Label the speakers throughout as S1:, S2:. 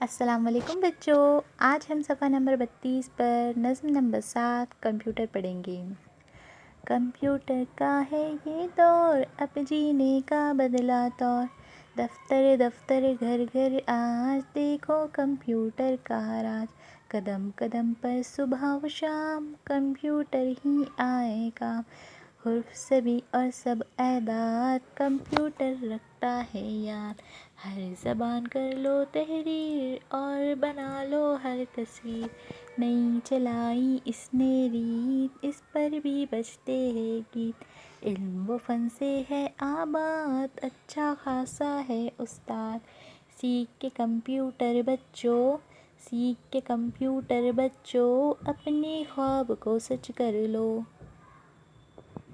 S1: السلام علیکم بچوں، آج ہم صفحہ نمبر 32 پر نظم نمبر 7 کمپیوٹر پڑھیں گے۔ کمپیوٹر کا ہے یہ دور، اب جینے کا بدلا طور، دفتر دفتر گھر گھر آج دیکھو کمپیوٹر کا راج، قدم قدم پر صبح و شام کمپیوٹر ہی آئے کام، حرف سبھی اور سب اعداد کمپیوٹر رکھتا ہے یاد، ہر زبان کر لو تحریر اور بنا لو ہر تصویر، نئی چلائی اس نے ریت، اس پر بھی بجتے ہیں گیت، علم و فن سے ہے آباد، اچھا خاصا ہے استاد، سیکھ کے کمپیوٹر بچوں، سیکھ کے کمپیوٹر بچوں، اپنے خواب کو سچ کر لو۔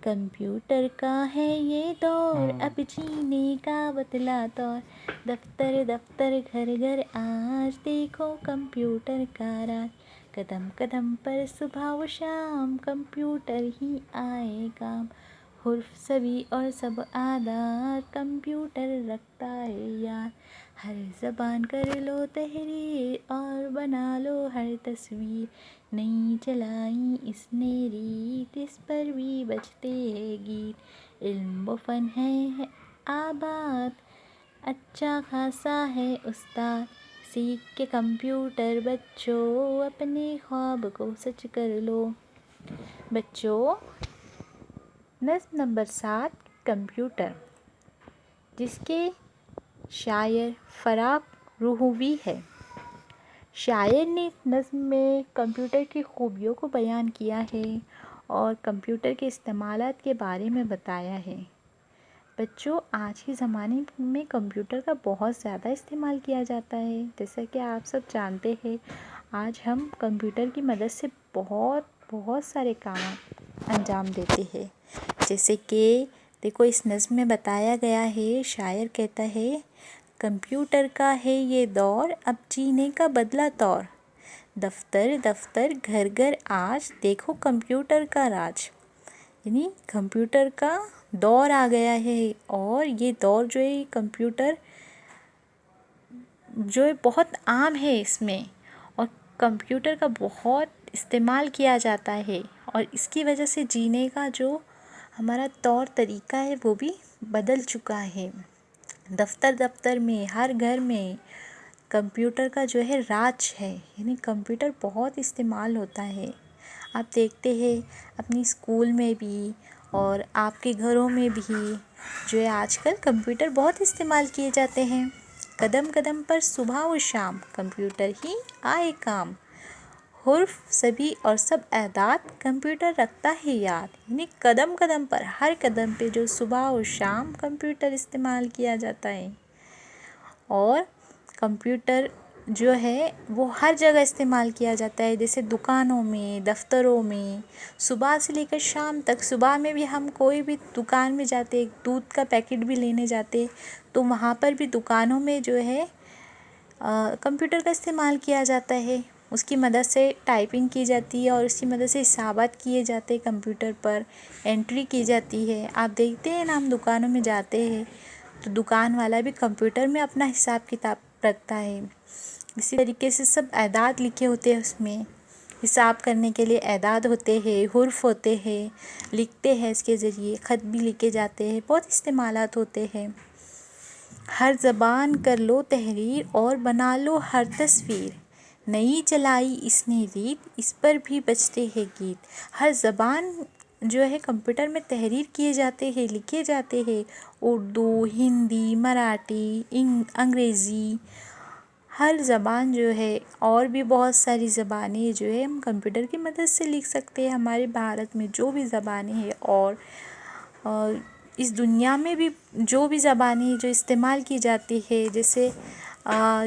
S1: کمپیوٹر کا ہے یہ دور، اب جینے کا بدلا طور، دفتر دفتر گھر گھر آج دیکھو کمپیوٹر کا راج، قدم قدم پر صبح و شام کمپیوٹر ہی آئے کام، حرف سبھی اور سب اعداد کمپیوٹر رکھتا ہے یاد، ہر زبان کر لو تحریر اور بنا لو ہر تصویر، نئی چلائی اس نے ریت، اس پر بھی بجتے ہیں گیت، علم و فن ہے آباد، اچھا خاصا ہے استاد، سیکھ کے کمپیوٹر بچوں، اپنے خواب کو سچ کر لو۔ بچوں، نظم نمبر 7 کمپیوٹر، جس کے شاعر فراق روحوی ہے۔ شاعر نے اس نظم میں کمپیوٹر کی خوبیوں کو بیان کیا ہے اور کمپیوٹر کے استعمالات کے بارے میں بتایا ہے۔ بچوں، آج کے زمانے میں کمپیوٹر کا بہت زیادہ استعمال کیا جاتا ہے۔ جیسا کہ آپ سب جانتے ہیں، آج ہم کمپیوٹر کی مدد سے بہت سارے کام انجام دیتے ہیں۔ جیسے کہ دیکھو، اس نظم میں بتایا گیا ہے، شاعر کہتا ہے، کمپیوٹر کا ہے یہ دور، اب جینے کا بدلا طور، دفتر دفتر گھر گھر آج دیکھو کمپیوٹر کا راج، یعنی کمپیوٹر کا دور آ گیا ہے، اور یہ دور جو ہے کمپیوٹر جو ہے بہت عام ہے اس میں، اور کمپیوٹر کا بہت استعمال کیا جاتا ہے، اور اس کی وجہ سے جینے کا جو ہمارا طور طریقہ ہے وہ بھی بدل چکا ہے۔ دفتر دفتر میں، ہر گھر میں کمپیوٹر کا جو ہے راج ہے، یعنی کمپیوٹر بہت استعمال ہوتا ہے۔ آپ دیکھتے ہیں اپنی اسکول میں بھی اور آپ کے گھروں میں بھی جو ہے آج کل کمپیوٹر بہت استعمال کیے جاتے ہیں۔ قدم قدم پر صبح و شام کمپیوٹر ہی آئے کام، حرف سبھی اور سب اعداد کمپیوٹر رکھتا ہے یاد، یعنی قدم قدم پر، ہر قدم پہ جو صبح و شام کمپیوٹر استعمال کیا جاتا ہے، اور کمپیوٹر جو ہے وہ ہر جگہ استعمال کیا جاتا ہے، جیسے دکانوں میں، دفتروں میں، صبح سے لے کر شام تک۔ صبح میں بھی ہم کوئی بھی دکان میں جاتے، دودھ کا پیکٹ بھی لینے جاتے، تو وہاں پر بھی دکانوں میں جو ہے کمپیوٹر کا استعمال کیا جاتا ہے، اس کی مدد سے ٹائپنگ کی جاتی ہے، اور اس کی مدد سے حسابات کیے جاتے ہیں، کمپیوٹر پر انٹری کی جاتی ہے۔ آپ دیکھتے ہیں نا، ہم دکانوں میں جاتے ہیں تو دکان والا بھی کمپیوٹر میں اپنا حساب کتاب رکھتا ہے، اسی طریقے سے سب اعداد لکھے ہوتے ہیں، اس میں حساب کرنے کے لیے اعداد ہوتے ہیں، حرف ہوتے ہیں، لکھتے ہیں، اس کے ذریعے خط بھی لکھے جاتے ہیں، بہت استعمالات ہوتے ہیں۔ ہر زبان کر لو تحریر اور بنا لو ہر تصویر، نئی چلائی اس نے ریت، اس پر بھی بجتے ہیں گیت، ہر زبان جو ہے کمپیوٹر میں تحریر کیے جاتے ہیں، لکھے جاتے ہیں، اردو، ہندی، مراٹھی، انگریزی، ہر زبان جو ہے، اور بھی بہت ساری زبانیں جو ہے ہم کمپیوٹر کی مدد سے لکھ سکتے ہیں۔ ہمارے بھارت میں جو بھی زبانیں ہیں، اور اس دنیا میں بھی جو بھی زبانیں جو استعمال کی جاتی ہے، جیسے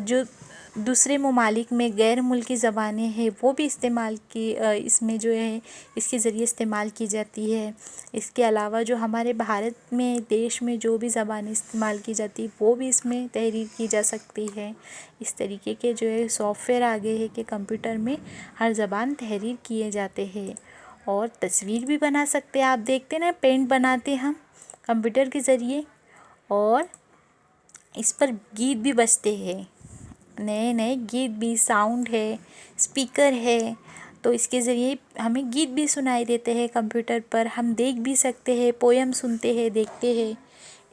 S1: جو دوسرے ممالک میں غیر ملکی زبانیں ہیں، وہ بھی استعمال کی اس میں جو ہے اس کے ذریعے استعمال کی جاتی ہے۔ اس کے علاوہ جو ہمارے بھارت میں، دیش میں جو بھی زبانیں استعمال کی جاتی وہ بھی اس میں تحریر کی جا سکتی ہے۔ اس طریقے کے جو ہے سافٹ ویئر آگے ہے کہ کمپیوٹر میں ہر زبان تحریر کیے جاتے ہیں، اور تصویر بھی بنا سکتے ہیں۔ آپ دیکھتے نا، پینٹ بناتے ہم کمپیوٹر کے ذریعے، اور اس پر گیت بھی بجتے ہیں، نئے نئے گیت بھی، ساؤنڈ ہے، اسپیکر ہے، تو اس کے ذریعے ہمیں گیت بھی سنائی دیتے ہیں کمپیوٹر پر. ہم دیکھ بھی سکتے ہیں، پویم سنتے ہیں، دیکھتے ہیں.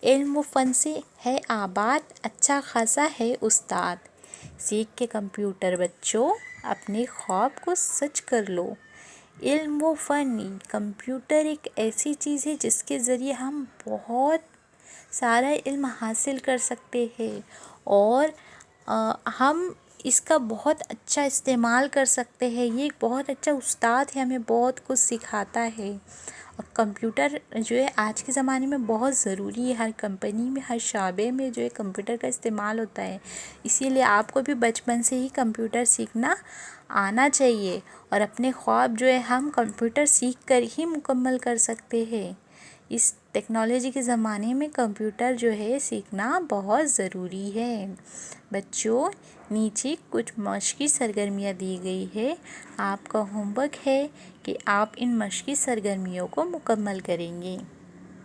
S1: علم و فن سے ہے آباد، اچھا خاصا ہے استاد. سیکھ کے کمپیوٹر بچوں، اپنے خواب کو سچ کر لو. علم و فن، کمپیوٹر ایک ایسی چیز ہے جس کے ذریعے ہم بہت سارا علم حاصل کر سکتے ہیں، اور ہم اس کا بہت اچھا استعمال کر سکتے ہیں. یہ ایک بہت اچھا استاد ہے، ہمیں بہت کچھ سکھاتا ہے. اور کمپیوٹر جو ہے آج کے زمانے میں بہت ضروری ہے. ہر کمپنی میں، ہر شعبے میں جو ہے کمپیوٹر کا استعمال ہوتا ہے. اسی لیے آپ کو بھی بچپن سے ہی کمپیوٹر سیکھنا آنا چاہیے، اور اپنے خواب جو ہے ہم کمپیوٹر سیکھ کر ہی مکمل کر سکتے ہیں. اس ٹیکنالوجی کے زمانے میں کمپیوٹر جو ہے سیکھنا بہت ضروری ہے. بچوں، نیچے کچھ مشقی سرگرمیاں دی گئی ہے. آپ کا ہوم ورک ہے کہ آپ ان مشقی سرگرمیوں کو مکمل کریں گے.